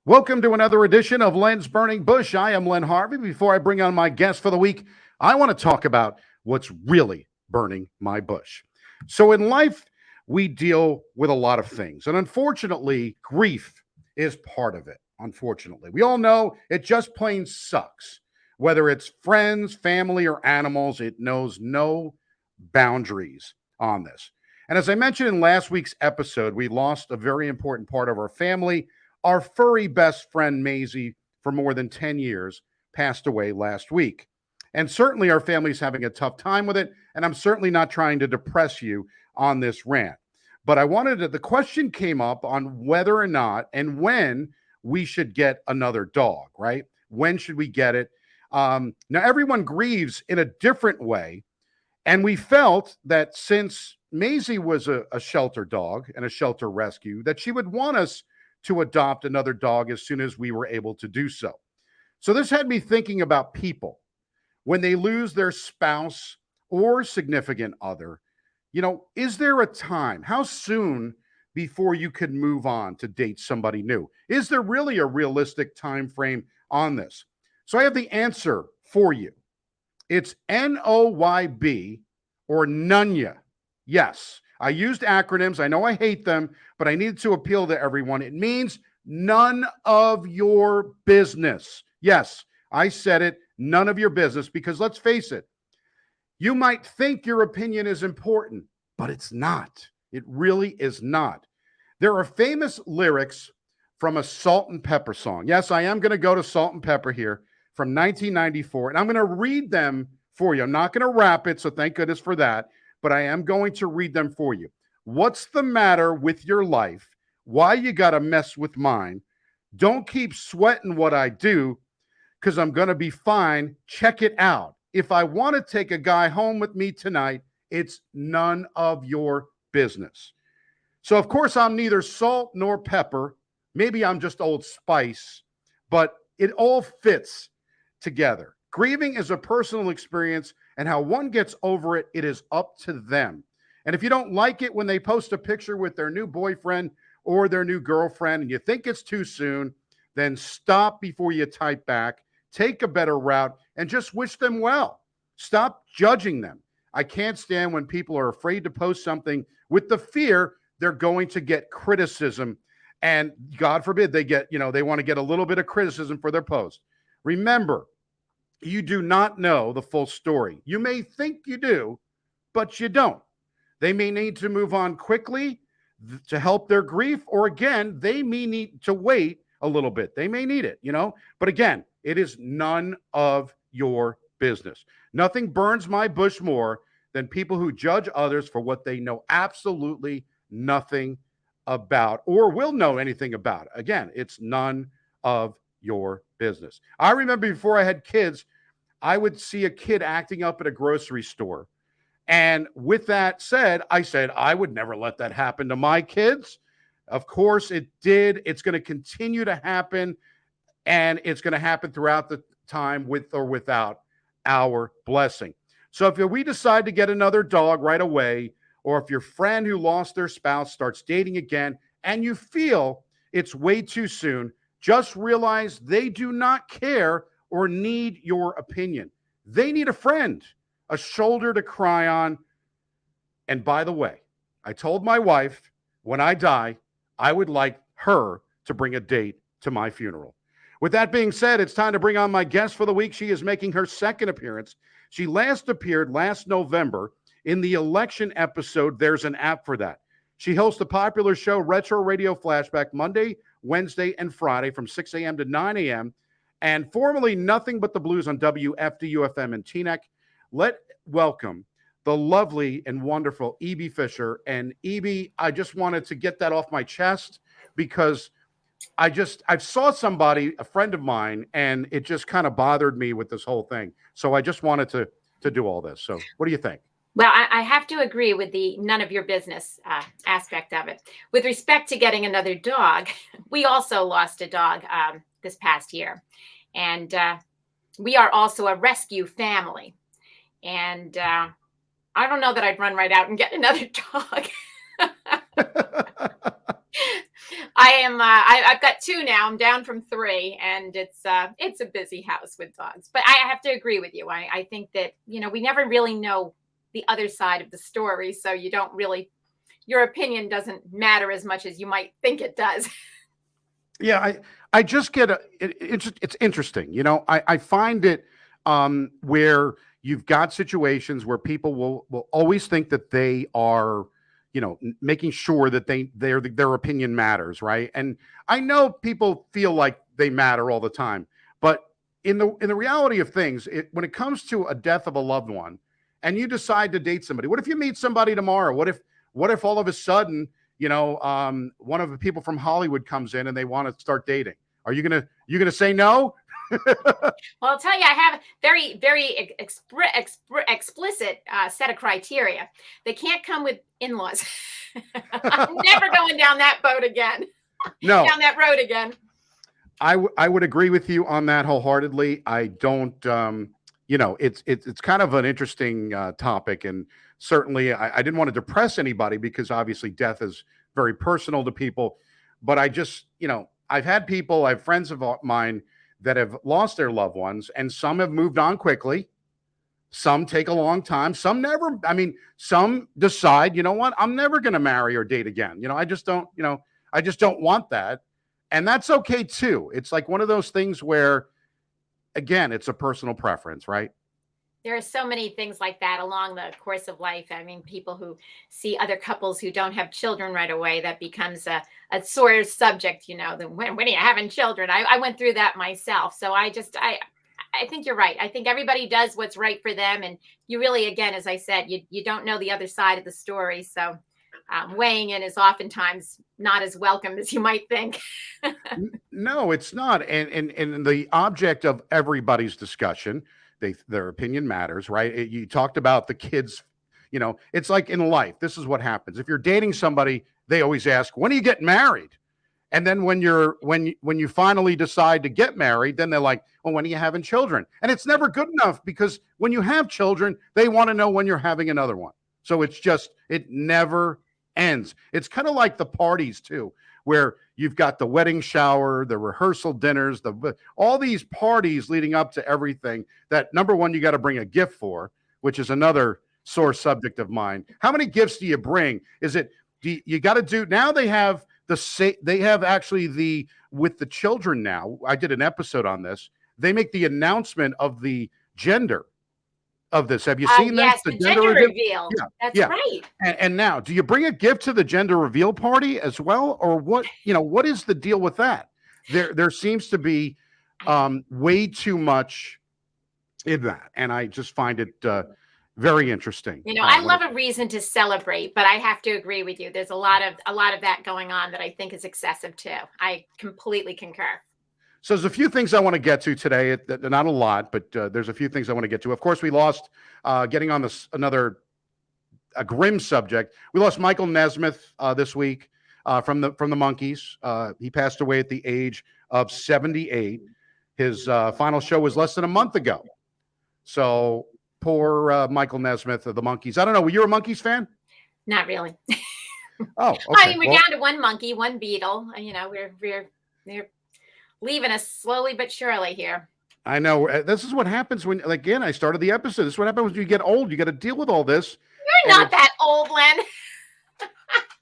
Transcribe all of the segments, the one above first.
Welcome to another edition of Len's Burning Bush. I am Len Harvey. Before I bring on my guest for the week, I want to talk about what's really burning my bush. So, in life, we deal with a lot of things, and unfortunately, grief is part of it. Unfortunately, we all know it just plain sucks. Whether it's friends, family, or animals, it knows no boundaries on this. And as I mentioned in last week's episode, we lost a very important part of our family. Our furry best friend, Maisie, for more than 10 years, passed away last week. And certainly our family's having a tough time with it. And I'm certainly not trying to depress you on this rant. But the question came up on whether or not and when we should get another dog, right? When should we get it? Now, everyone grieves in a different way. And we felt that since Maisie was a shelter dog and a shelter rescue, that she would want us to adopt another dog as soon as we were able to do so. So this had me thinking about people when they lose their spouse or significant other. Is there a time? How soon before you could move on to date somebody new? Is there really a realistic time frame on this? So I have the answer for you. It's NOYB or Nunya. Yes, I used acronyms. I know I hate them, but I needed to appeal to everyone. It means none of your business. Yes, I said it, none of your business, because let's face it, you might think your opinion is important, but it's not. It really is not. There are famous lyrics from a Salt and Pepper song. Yes, I am going to go to Salt and Pepper here from 1994, and I'm going to read them for you. I'm not going to rap it, so thank goodness for that, but I am going to read them for you. What's the matter with your life? Why you got to mess with mine? Don't keep sweating what I do, because I'm going to be fine. Check it out. If I want to take a guy home with me tonight, it's none of your business. So, of course, I'm neither salt nor pepper. Maybe I'm just Old Spice, but it all fits together. Grieving is a personal experience, and how one gets over it, it is up to them. And if you don't like it when they post a picture with their new boyfriend or their new girlfriend and you think it's too soon, then stop before you type back, take a better route, and just wish them well. Stop judging them. I can't stand when people are afraid to post something with the fear they're going to get criticism. And God forbid they want to get a little bit of criticism for their post. Remember, you do not know the full story. You may think you do, but you don't. They may need to move on quickly to help their grief, or again, they may need to wait a little bit. They may need it, But again, it is none of your business. Nothing burns my bush more than people who judge others for what they know absolutely nothing about or will know anything about. Again, it's none of your business. I remember before I had kids, I would see a kid acting up at a grocery store. And with that said, I said, I would never let that happen to my kids. Of course, it did. It's going to continue to happen. And it's going to happen throughout the time with or without our blessing. So if we decide to get another dog right away, or if your friend who lost their spouse starts dating again and you feel it's way too soon, just realize they do not care or need your opinion. They need a friend, a shoulder to cry on. And by the way, I told my wife when I die, I would like her to bring a date to my funeral. With that being said, it's time to bring on my guest for the week. She is making her second appearance. She last appeared last November in the election episode, There's an App for That. She hosts the popular show Retro Radio Flashback Monday, Wednesday, and Friday from 6 a.m. to 9 a.m. and formerly Nothing But the Blues on WFDU-FM in Teaneck. Welcome the lovely and wonderful E.B. Fisher. And E.B., I just wanted to get that off my chest because I saw somebody, a friend of mine, and it just kind of bothered me with this whole thing. So I just wanted to do all this. So what do you think? Well, I have to agree with the none of your business aspect of it. With respect to getting another dog, we also lost a dog this past year. And we are also a rescue family. And I don't know that I'd run right out and get another dog. I am. I've got two now. I'm down from three, and it's a busy house with dogs. But I have to agree with you. I think that we never really know the other side of the story, so you don't really your opinion doesn't matter as much as you might think it does. Yeah, I just get it's interesting. I find it where you've got situations where people will always think that they are, making sure that their opinion matters, right? And I know people feel like they matter all the time, but in the reality of things, when it comes to a death of a loved one, and you decide to date somebody, what if you meet somebody tomorrow? What if all of a sudden, one of the people from Hollywood comes in and they want to start dating? Are you gonna say no? Well, I'll tell you, I have very, very explicit set of criteria. They can't come with in-laws. I'm never going down that boat again. No, Down that road again. I would agree with you on that wholeheartedly. I don't, it's kind of an interesting topic, and certainly I didn't want to depress anybody because obviously death is very personal to people. But I just, I have friends of mine that have lost their loved ones, and some have moved on quickly. Some take a long time. Some never. I mean, some decide, you know what, I'm never going to marry or date again. I just don't want that. And that's okay too. It's like one of those things where, again, it's a personal preference, right? There are so many things like that along the course of life. I mean, people who see other couples who don't have children right away, that becomes a sore subject, when are you having children? I went through that myself. So I think you're right. I think everybody does what's right for them. And you really, again, as I said, you don't know the other side of the story. So weighing in is oftentimes not as welcome as you might think. No, it's not. And the object of everybody's discussion, their opinion matters, right? You talked about the kids, it's like in life, this is what happens. If you're dating somebody, they always ask, when are you getting married? And then when you finally decide to get married, then they're like, well, when are you having children? And it's never good enough, because when you have children, they want to know when you're having another one. So it never ends. It's kind of like the parties too, where you've got the wedding shower, the rehearsal dinners, all these parties leading up to everything that, number one, you got to bring a gift for, which is another sore subject of mine. How many gifts do you bring? You got to do, now they have actually with the children now, I did an episode on this. They make the announcement of the gender of this. Have you seen this? Yes, the gender reveal. Yeah, That's yeah. right. And now, do you bring a gift to the gender reveal party as well, or what? What is the deal with that? There seems to be way too much in that, and I just find it very interesting. I love a reason to celebrate, but I have to agree with you. There's a lot of that going on that I think is excessive too. I completely concur. So there's a few things I want to get to today. Not a lot, but there's a few things I want to get to. Of course, we lost, getting on a grim subject. We lost Michael Nesmith this week from the Monkees. He passed away at the age of 78. His final show was less than a month ago. So poor Michael Nesmith of the Monkees. I don't know. Were you a Monkees fan? Not really. Oh, okay. I mean, we're down to one monkey, one beetle. We're leaving us slowly but surely here. I know. This is what happens when, again, I started the episode. This is what happens when you get old. You got to deal with all this. You're not that old, Len.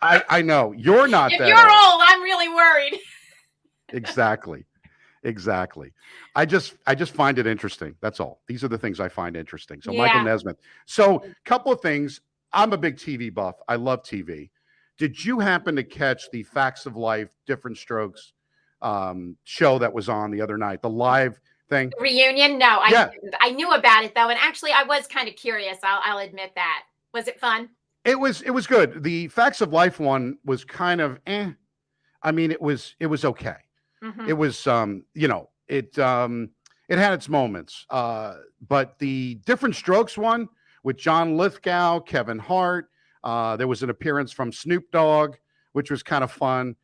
I know. You're not if that you're old, I'm really worried. Exactly. I just find it interesting. That's all. These are the things I find interesting. So yeah. Michael Nesmith. So couple of things. I'm a big TV buff. I love TV. Did you happen to catch the Facts of Life, Different Strokes show that was on the other night, the live thing? Reunion? No, I knew about it though, and actually I was kind of curious. I'll admit that. Was it fun? It was good. The Facts of Life one was kind of I mean, it was okay. Mm-hmm. It was it had its moments. But the Different Strokes one with John Lithgow, Kevin Hart, there was an appearance from Snoop Dogg, which was kind of fun.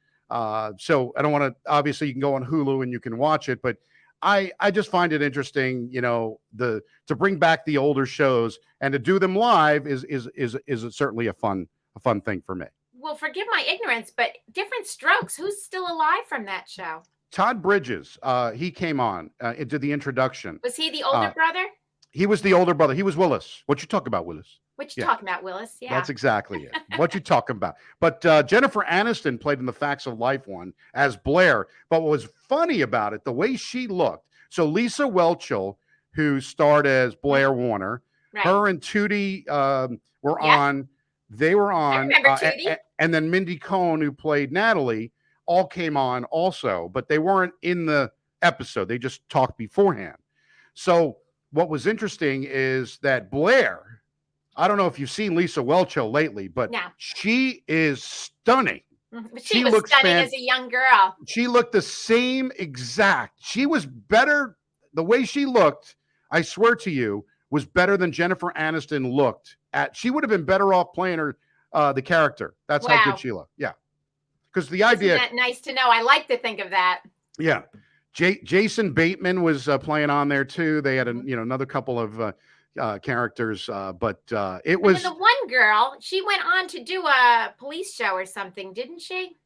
So I don't want to, obviously you can go on Hulu and you can watch it, but I just find it interesting, to bring back the older shows and to do them live is certainly a fun thing for me. well, forgive my ignorance, but Different Strokes. Who's still alive from that show? Todd Bridges, he came on and did the introduction. Was he the older brother? He was the older brother. He was Willis. What you talking about, Willis? What you talking about, Willis? Yeah. That's exactly it. What you talking about? But Jennifer Aniston played in the Facts of Life one as Blair. But what was funny about it, the way she looked. So Lisa Whelchel, who starred as Blair Warner, Right. her and Tootie were on. They were on. I remember Tootie. And then Mindy Cohn, who played Natalie, all came on also. But they weren't in the episode. They just talked beforehand. So what was interesting is that Blair, I don't know if you've seen Lisa Whelchel lately, but she is stunning. But she was stunning as a young girl. She looked the same exact. She was better. The way she looked, I swear to you, was better than Jennifer Aniston looked at. She would have been better off playing her, the character. That's how good she looked. Yeah. Because the idea. Isn't that nice to know? I like to think of that. Yeah. Jason Bateman was playing on there too. They had another couple of characters, but it was the one girl. She went on to do a police show or something, didn't she?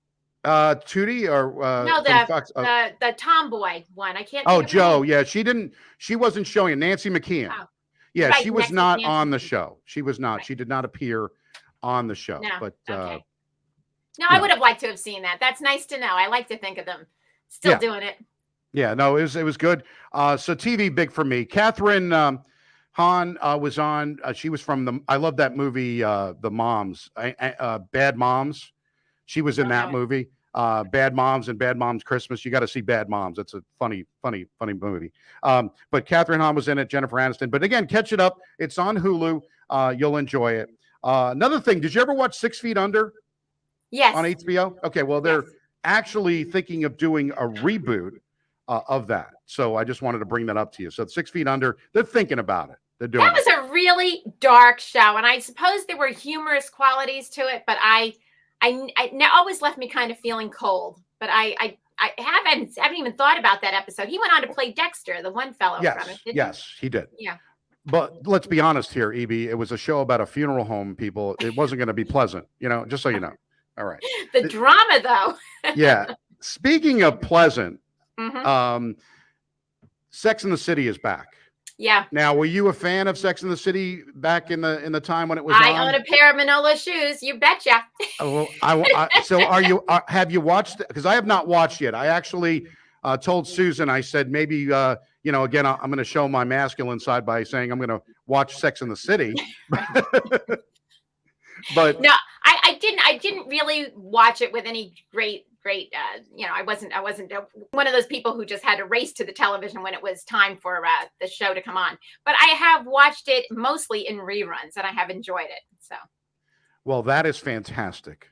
Tootie or no, the tomboy one. I can't. Oh, Joe. Yeah, she wasn't showing it. Nancy McKeon. Oh. Yeah, right, she was not on the show. She was not. Right. She did not appear on the show. No. But okay. No, I would have liked to have seen that. That's nice to know. I like to think of them still doing it. Yeah, no, it was good. So TV big for me. Catherine Hahn was on. She was from I love that movie, The Moms, Bad Moms. She was in that movie, Bad Moms and Bad Moms Christmas. You got to see Bad Moms. It's a funny movie. But Catherine Hahn was in it. Jennifer Aniston. But again, catch it up. It's on Hulu. You'll enjoy it. Another thing. Did you ever watch 6 Feet Under? Yes. On HBO. Okay. Well, they're actually thinking of doing a reboot of that. So I just wanted to bring that up to you. So 6 Feet Under, they're thinking about it. They're doing that was a really dark show. And I suppose there were humorous qualities to it, but I always left me kind of feeling cold. But I haven't even thought about that episode. He went on to play Dexter, the one fellow from it. Yes, he did. Yeah. But let's be honest here, E.B. It was a show about a funeral home, people. It wasn't going to be pleasant, just so you know. All right. The drama, though. Yeah. Speaking of pleasant, Sex and the City is back. Yeah. Now, were you a fan of Sex and the City back in the time when it was on? I own a pair of Manolo shoes. You betcha. So have you watched? Because I have not watched yet. I actually told Susan, I said, maybe, again, I'm going to show my masculine side by saying I'm going to watch Sex and the City. But no, I didn't really watch it with any great, I wasn't one of those people who just had to race to the television when it was time for the show to come on. But I have watched it mostly in reruns, and I have enjoyed it. So, well, that is fantastic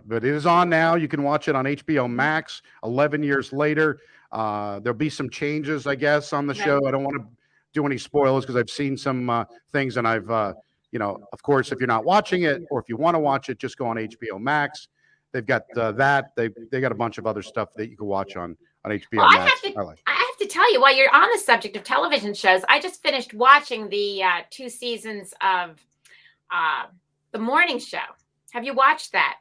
but it is on now. You can watch it on HBO Max. 11 years later, there'll be some changes, I guess, on the show. I don't want to do any spoilers because I've seen some things, and I've of course, if you're not watching it or if you want to watch it, just go on HBO Max. They've got that. They got a bunch of other stuff that you can watch on HBO Max. I have to tell you, while you're on the subject of television shows, I just finished watching the 2 seasons of The Morning Show. Have you watched that?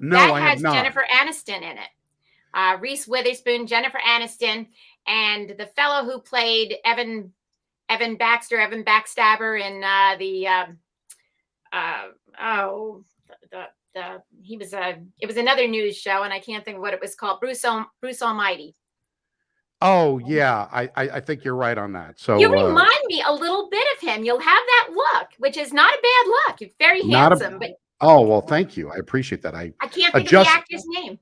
No, I have not. That has Jennifer Aniston in it. Reese Witherspoon, Jennifer Aniston, and the fellow who played Evan Backstabber in it was another news show, and I can't think of what it was called. Bruce Almighty. Oh yeah, I think you're right on that. So you remind me a little bit of him. You'll have that look, which is not a bad look. You're very handsome. But oh well, thank you. I appreciate that. I can't think of the actor's name.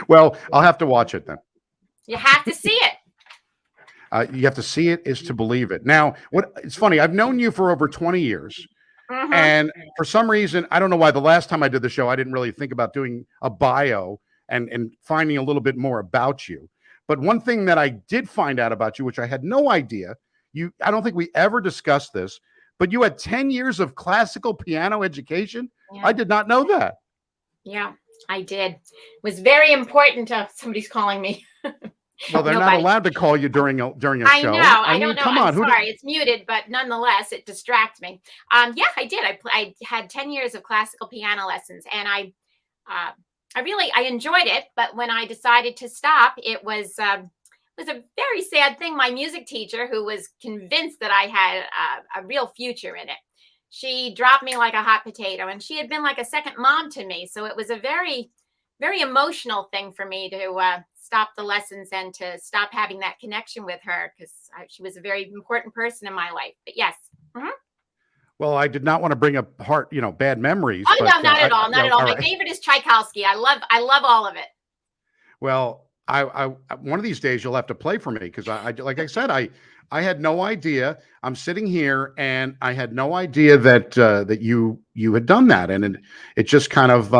Well, I'll have to watch it then. You have to see it. You have to see it is to believe it. Now, it's funny. I've known you for over 20 years. And for some reason, I don't know why the last time I did the show, I didn't really think about doing a bio and finding a little bit more about you. But one thing that I did find out about you, which I had no idea, I don't think we ever discussed this, but you had 10 years of classical piano education. Yeah. I did not know that. Yeah, I did. It was very important. Somebody's calling me. Well, they're not Nobody. allowed to call you during a I show. know. I I mean, don't know. come I'm on, who? sorry. It's muted, but nonetheless, it distracts me. Yeah, I did. I had 10 years of classical piano lessons, and uh, I enjoyed it. But when I decided to stop, it was a very sad thing. My music teacher, who was convinced that I had a real future in it, she dropped me like a hot potato, and she had been like a second mom to me. So it was a very, very emotional thing for me to stop the lessons and to stop having that connection with her, because she was a very important person in my life. But yes. Mhm. Well, I did not want to bring up bad memories, Oh but no, not at all, not at all. all My right. favorite is Tchaikovsky. I love all of it. Well, I one of these days you'll have to play for me, because like I said, I had no idea. I'm sitting here and I had no idea that you had done that, and it just kind of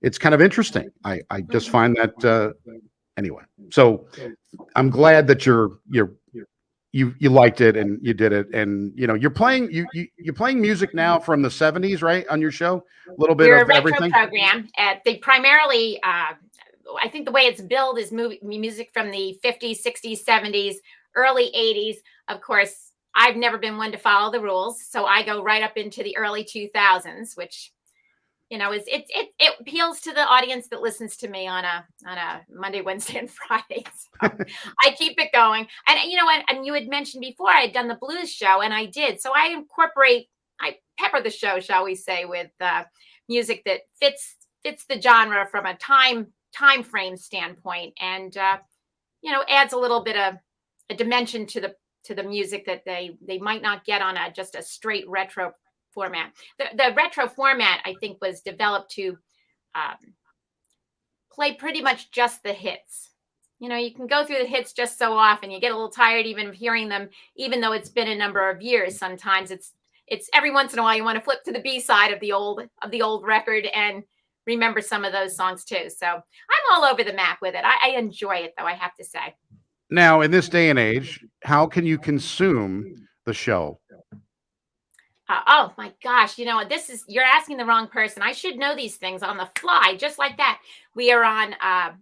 it's kind of interesting. I just Mhm. find that anyway. So I'm glad that you liked it and you did it, and you're playing music now from the 70s, right, on your show, a little bit We're a of retro everything. program. They primarily, I think the way it's billed is music from the 50s, 60s, 70s, early 80s. Of course, I've never been one to follow the rules, so I go right up into the early 2000s, which is it appeals to the audience that listens to me on a Monday, Wednesday, and Friday. So I keep it going. And and you had mentioned before I had done the blues show, and I did. So I pepper the show, shall we say, with music that fits the genre from a time frame standpoint, and adds a little bit of a dimension to the music that they might not get on just a straight retro format. The retro format, I think, was developed to um, play pretty much just the hits. You can go through the hits just so often. You get a little tired even of hearing them, even though it's been a number of years. Sometimes it's every once in a while you want to flip to the B side of the old record and remember some of those songs too. So I'm all over the map with it. I enjoy it, though, I have to say. Now, in this day and age, how can you consume the show? Oh my gosh, you're asking the wrong person. I should know these things on the fly, just like that. We are on,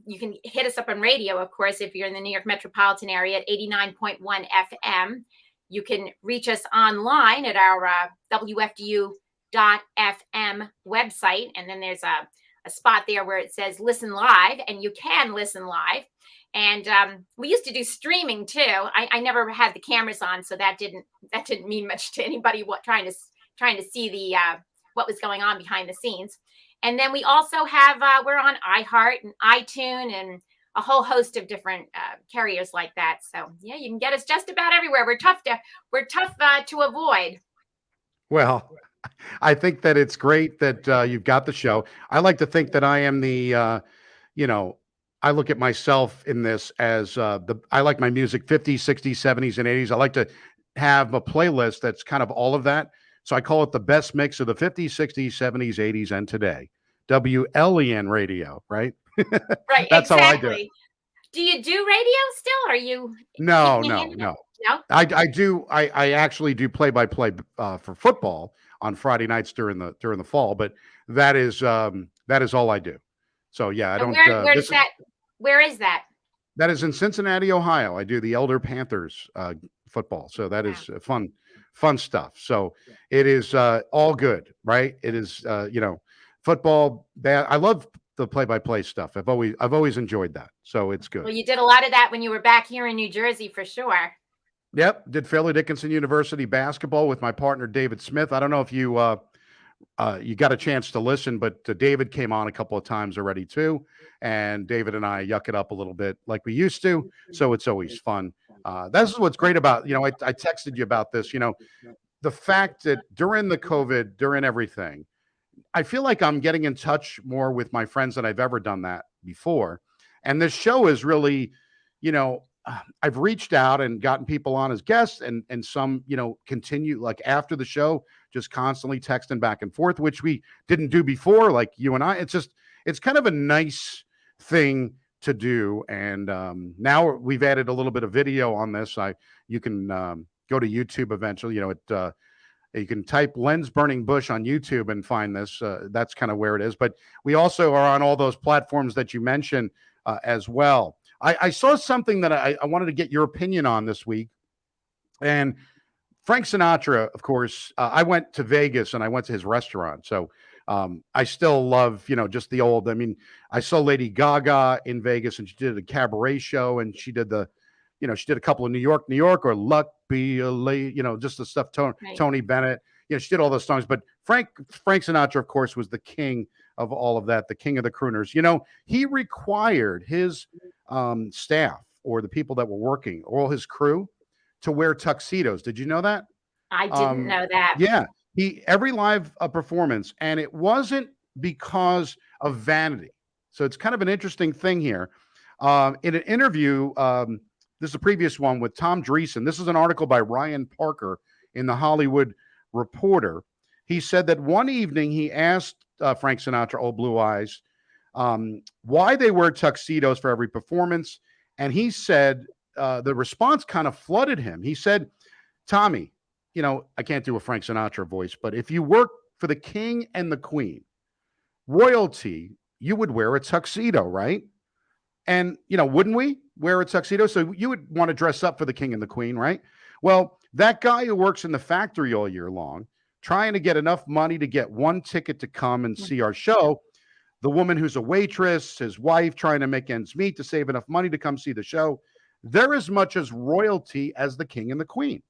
you can hit us up on radio, of course, if you're in the New York metropolitan area at 89.1 FM. You can reach us online at our WFDU.FM website. And then there's a spot there where it says listen live, and you can listen live. And we used to do streaming too. I never had the cameras on, so that didn't mean much to anybody trying to see the what was going on behind the scenes. And then we also have we're on iHeart and iTunes and a whole host of different carriers like that. So yeah, you can get us just about everywhere. We're tough to avoid. Well, I think that it's great that you've got the show. I like to think that I am you know, I look at myself in this as I like my music 50s, 60s, 70s, and 80s. I like to have a playlist that's kind of all of that. So I call it the best mix of the 50s, 60s, 70s, 80s, and today. WLEN radio, right? Right, That's how I do it. exactly. Do you do radio still? Are you No, keeping your no, hand in it? no. No? I do. I actually do play by play for football on Friday nights during the fall, but that is all I do. So yeah, I And don't. where is that? That is in Cincinnati, Ohio. I do the Elder Panthers football. So that Wow. is fun stuff. So it is all good, right? It is football. That I love the play-by-play stuff. I've always enjoyed that. So it's good. Well, you did a lot of that when you were back here in New Jersey for sure. Yep, did Fairleigh Dickinson University basketball with my partner David Smith. I don't know if you got a chance to listen, but David came on a couple of times already too, and David and I yuck it up a little bit like we used to. So it's always fun. That's what's great about I texted you about this. The fact that during the COVID, during everything, I feel like I'm getting in touch more with my friends than I've ever done that before. And this show is really, I've reached out and gotten people on as guests, and some, continue like after the show, just constantly texting back and forth, which we didn't do before, like you and I. It's kind of a nice thing to do. And now we've added a little bit of video on this. You can go to YouTube eventually. You can type Lens Burning Bush on YouTube and find this. That's kind of where it is. But we also are on all those platforms that you mentioned as well. I saw something that I wanted to get your opinion on this week. And Frank Sinatra, of course, I went to Vegas and I went to his restaurant. So I still love, just the old. I mean, I saw Lady Gaga in Vegas and she did a cabaret show and she did she did a couple of New York or Luck Be a Lady, just the stuff, Right. Tony Bennett. She did all those songs. But Frank Sinatra, of course, was the king of all of that, the king of the crooners. He required his staff or the people that were working, all his crew, to wear tuxedos. Did you know that? I didn't know that. Yeah, every live performance, and it wasn't because of vanity. So it's kind of an interesting thing here. In an interview, this is a previous one with Tom Dreesen. This is an article by Ryan Parker in the Hollywood Reporter. He said that one evening he asked Frank Sinatra, Old Blue Eyes, why they wear tuxedos for every performance. And he said the response kind of flooded him. He said, Tommy, I can't do a Frank Sinatra voice, but if you work for the king and the queen, royalty, you would wear a tuxedo, right? And, wouldn't we wear a tuxedo? So you would want to dress up for the king and the queen, right? Well, that guy who works in the factory all year long, trying to get enough money to get one ticket to come and see our show, the woman who's a waitress, his wife trying to make ends meet to save enough money to come see the show, they're as much as royalty as the king and the queen.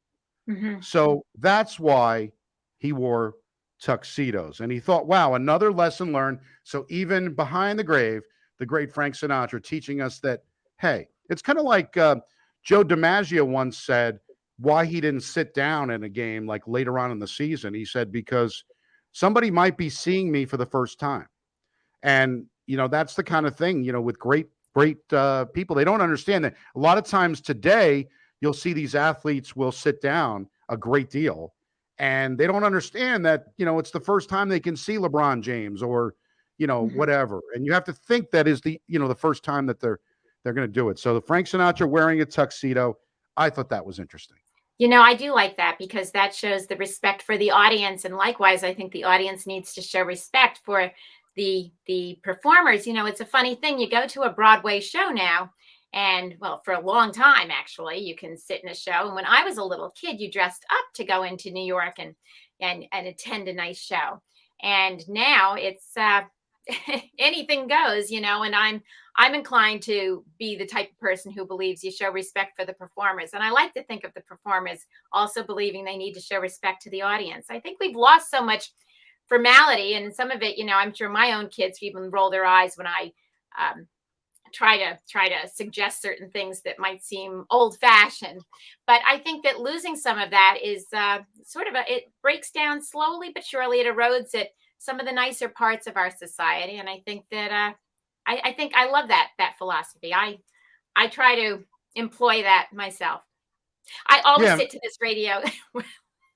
Mm-hmm. So that's why he wore tuxedos. And he thought, wow, another lesson learned. So even behind the grave, the great Frank Sinatra teaching us that, hey, it's kind of like Joe DiMaggio once said why he didn't sit down in a game like later on in the season. He said, because somebody might be seeing me for the first time. And, that's the kind of thing, with great people. They don't understand that a lot of times today, you'll see these athletes will sit down a great deal and they don't understand that, it's the first time they can see LeBron James or, whatever. And you have to think that is the first time that they're going to do it. So the Frank Sinatra wearing a tuxedo, I thought that was interesting. I do like that because that shows the respect for the audience. And likewise, I think the audience needs to show respect for the performers. It's a funny thing. You go to a Broadway show now, and well, for a long time, actually, you can sit in a show. And when I was a little kid, you dressed up to go into New York and attend a nice show. And now it's anything goes, and I'm inclined to be the type of person who believes you show respect for the performers. And I like to think of the performers also believing they need to show respect to the audience. I think we've lost so much formality, and some of it, I'm sure my own kids even roll their eyes when I try to suggest certain things that might seem old fashioned. But I think that losing some of that is it breaks down slowly but surely. It erodes at some of the nicer parts of our society. And I think that I love that philosophy. I try to employ that myself. I always sit to this radio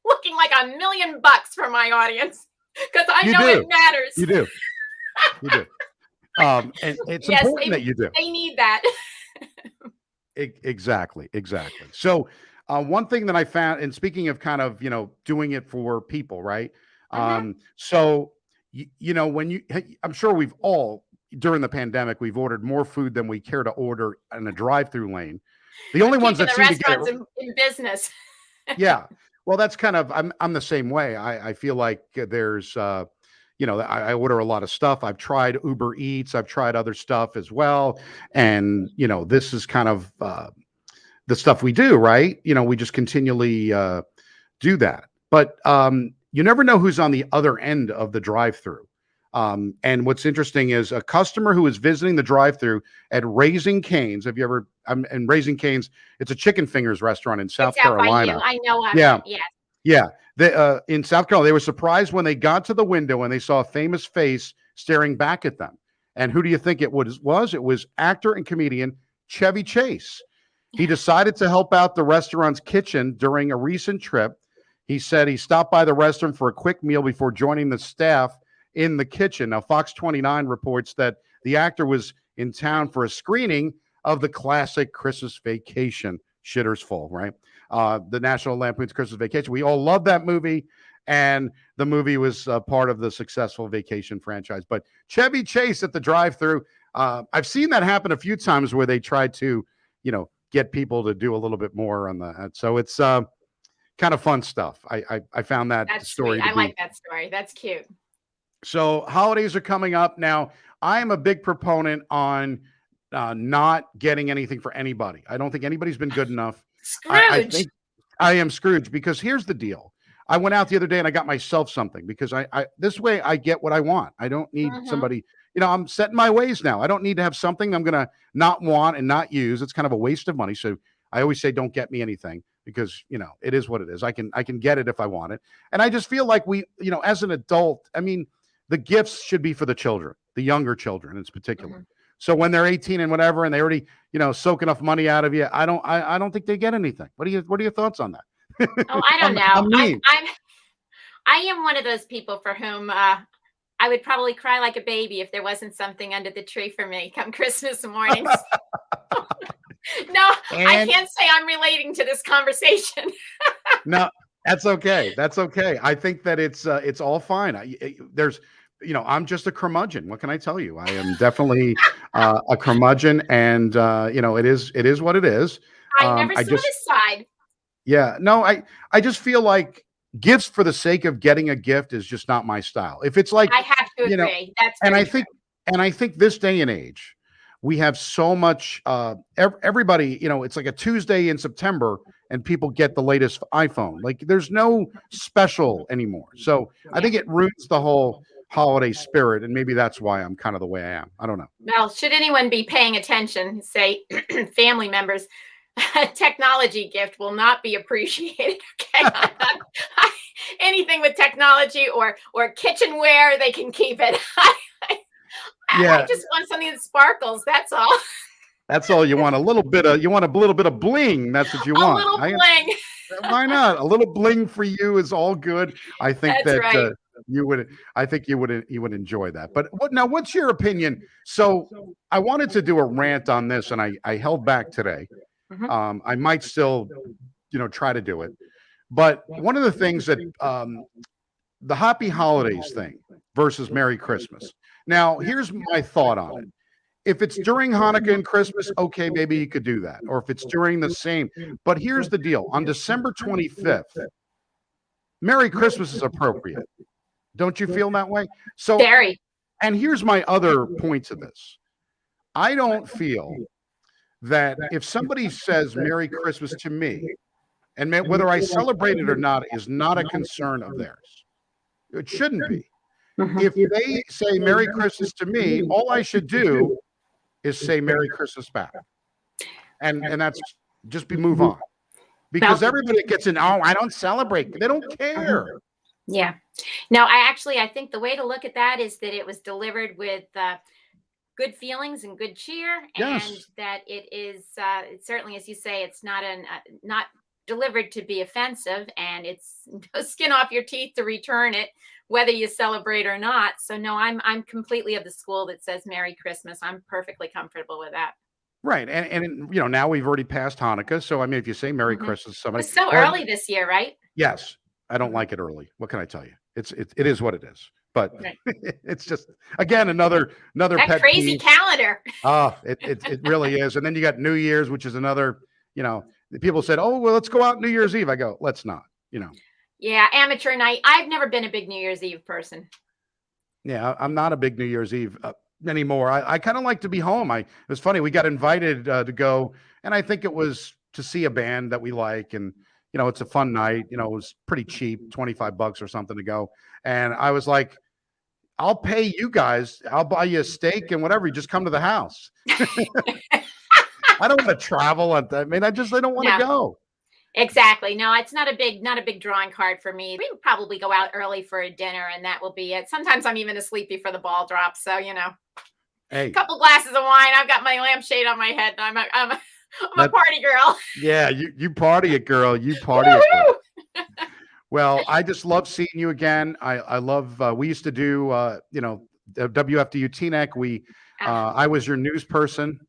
looking like $1 million for my audience because I know it matters. You do. You do. And it's important that you do. They need that. Exactly. So one thing that I found, and speaking of kind of, doing it for people, right? So, when I'm sure we've all, during the pandemic, we've ordered more food than we care to order in a drive-through lane. The only ones that seem to get it, in business. Yeah. Well, that's kind of, I'm the same way. I feel like there's, I order a lot of stuff. I've tried Uber Eats. I've tried other stuff as well. And, this is kind of the stuff we do, right? We just continually do that. But you never know who's on the other end of the drive-through. And what's interesting is a customer who is visiting the drive-through at Raising Cane's. Have you ever? And Raising Cane's, it's a chicken fingers restaurant in South Carolina. I know. Yeah. Yes. Yeah. In South Carolina, they were surprised when they got to the window and they saw a famous face staring back at them. And who do you think it was? It was actor and comedian Chevy Chase. He decided to help out the restaurant's kitchen during a recent trip. He said he stopped by the restaurant for a quick meal before joining the staff in the kitchen. Now, Fox 29 reports that the actor was in town for a screening of the classic Christmas Vacation, Shitter's Full, right? The National Lampoon's Christmas Vacation. We all love that movie, and the movie was part of the successful Vacation franchise. But Chevy Chase at the drive-thru, I've seen that happen a few times where they try to, get people to do a little bit more on that. So it's kind of fun stuff. I found that That's sweet. story to I be. like that story. That's cute. So holidays are coming up now. I am a big proponent on not getting anything for anybody. I don't think anybody's been good enough. I Scrooge. think I am Scrooge because here's the deal. I went out the other day and I got myself something because I this way I get what I want. I don't need Mhm. somebody, I'm setting my ways now. I don't need to have something I'm gonna not want and not use. It's kind of a waste of money. So I always say don't get me anything because it is what it is. I can get it if I want it. And I just feel like as an adult, I mean, the gifts should be for the children, the younger children in particular. Mhm. So when they're 18 and whatever, and they already, soak enough money out of you, I don't think they get anything. What are your thoughts on that? Oh, I don't I'm know. mean. I am one of those people for whom I would probably cry like a baby if there wasn't something under the tree for me come Christmas mornings. No, I And can't say I'm relating to this conversation. no, that's okay. That's okay. I think that it's all fine. I'm just a curmudgeon. What can I tell you? I am definitely a curmudgeon, and it is what it is. I never I saw just this side. Yeah, no, I just feel like gifts for the sake of getting a gift is just not my style. If it's like, I have to you know, agree. That's and very I true. think and I think this day and age, we have so much everybody, it's like a Tuesday in September and people get the latest iPhone. Like there's no special anymore. So I Yeah. think it ruins the whole holiday spirit and maybe that's why I'm kind of the way I am. I don't know. Well, should anyone be paying attention, say family members, a technology gift will not be appreciated. Okay. Anything with technology or kitchenware, they can keep it. I Yeah, just want something that sparkles. That's all. that's all you want. A little bit of bling. That's what you A want. little bling. Why not? A little bling for you is all good. I think That's that right. you would. I think you would enjoy that. But what's your opinion? So I wanted to do a rant on this, and I held back today. Mhm. I might still, try to do it. But one of the things that the Happy Holidays thing versus Merry Christmas. Now, here's my thought on it. If it's during Hanukkah and Christmas, okay, maybe you could do that. Or if it's during the same. But here's the deal. On December 25th, Merry Christmas is appropriate. Don't you feel that way? So, Very. and here's my other point to this. I don't feel that if somebody says Merry Christmas to me, and whether I celebrate it or not is not a concern of theirs. It shouldn't be. Mhm. If they say Merry Christmas to me, all I should do is say Merry Christmas back. And that's just be move on. Because Well, everybody gets in, oh, I don't celebrate. They don't care. yeah. No, I think the way to look at that is that it was delivered with good feelings and good cheer, and Yes. that it certainly, as you say, it's not delivered to be offensive, and it's no skin off your teeth to return it, whether you celebrate or not. So no, I'm completely of the school that says Merry Christmas. I'm perfectly comfortable with that. Right. And now we've already passed Hanukkah. So I mean, if you say Merry Mhm. It Christmas to somebody, was so or early this year, right? yes, I don't Mhm. like it early. What can I tell you? It is what it is. But Right. it's just again another That pet crazy peeve. calendar. It really is. And then you got New Year's, which is another, the people said, "Oh, well, let's go out New Year's Eve." I go, "Let's not." Yeah, amateur night. I've never been a big New Year's Eve person. Yeah, I'm not a big New Year's Eve anymore. I kind of like to be home. It was funny. We got invited to go, and I think it was to see a band that we like, and it's a fun night. It was pretty cheap, $25 or something to go, and I was like, "I'll pay you guys. I'll buy you a steak and whatever. You just come to the house." I don't want to travel. I mean, I don't want to No, go. exactly. No, it's not a big drawing card for me. We would probably go out early for a dinner, and that will be it. Sometimes I'm even asleep before the ball drops. So Hey, couple glasses of wine. I've got my lampshade on my head. I'm a that party girl. yeah, you party it, girl. You party it, girl. Woohoo! Well, I just love seeing you again. I love. We used to do, the WFDU TNEC. Ah, I was your news person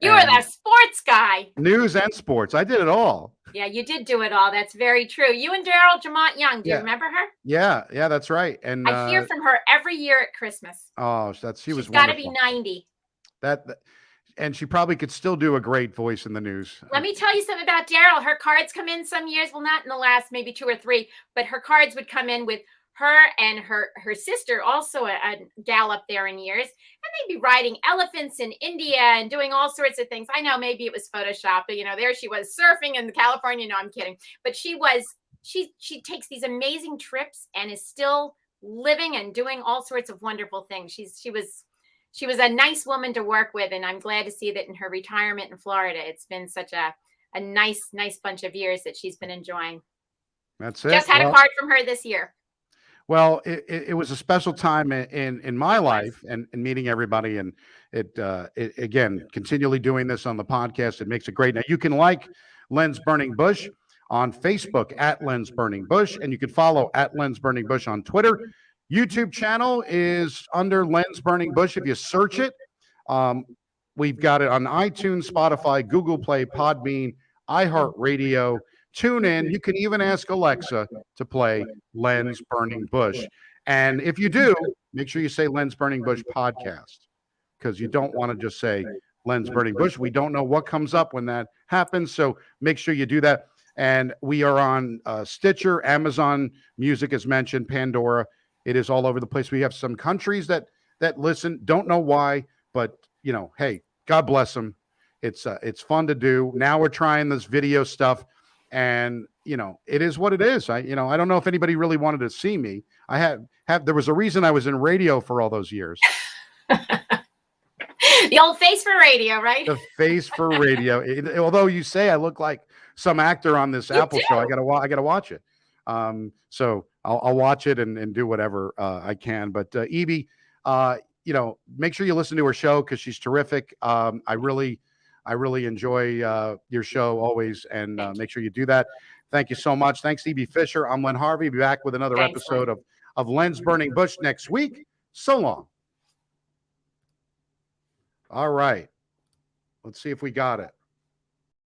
you are the and sports guy. news and sports. I did it all. Yeah, you did do it all. That's very true. You and Daryl Jamont Young. Do you Yeah, remember her? yeah, that's right. And I hear from her every year at Christmas. oh, she was She's got to be wonderful. 90. And she probably could still do a great voice in the news. Let me tell you something about Daryl. Her cards come in some years, well, not in the last maybe 2 or 3, but her cards would come in with her and her sister, also a gal up there in years, and they'd be riding elephants in India and doing all sorts of things. I know maybe it was Photoshop, but there she was surfing in California. No, I'm kidding. But she takes these amazing trips and is still living and doing all sorts of wonderful things. She was a nice woman to work with, and I'm glad to see that in her retirement in Florida, it's been such a nice bunch of years that she's been enjoying. That's it. Just had a card from her this year. Well, it was a special time in my life and meeting everybody, and it again, continually doing this on the podcast, it makes it great. Now you can like Len's Burning Bush on Facebook at Len's Burning Bush, and you can follow at Len's Burning Bush on Twitter. YouTube channel is under Len's Burning Bush. If you search it, we've got it on iTunes, Spotify, Google Play, Podbean, iHeartRadio, TuneIn. You can even ask Alexa to play Len's Burning Bush. And if you do, make sure you say Len's Burning Bush podcast, because you don't want to just say Len's Burning Bush. We don't know what comes up when that happens. So make sure you do that. And we are on Stitcher, Amazon Music, as mentioned, Pandora. It is all over the place. We have some countries that listen, don't know why, but hey, God bless them. It's fun to do. Now we're trying this video stuff, and it is what it is. I don't know if anybody really wanted to see me. There was a reason I was in radio for all those years. The old face for radio, right? The face for radio. Although you say I look like some actor on this Apple show, I gotta watch it. So I'll watch it and do whatever I can. But Evie, make sure you listen to her show, because she's terrific. I really enjoy your show always, and make sure you do that. Thank you so much. Thanks, Evie Fisher. I'm Len Harvey. Be back with another episode of Len's Burning Bush next week. So long. All right. Let's see if we got it.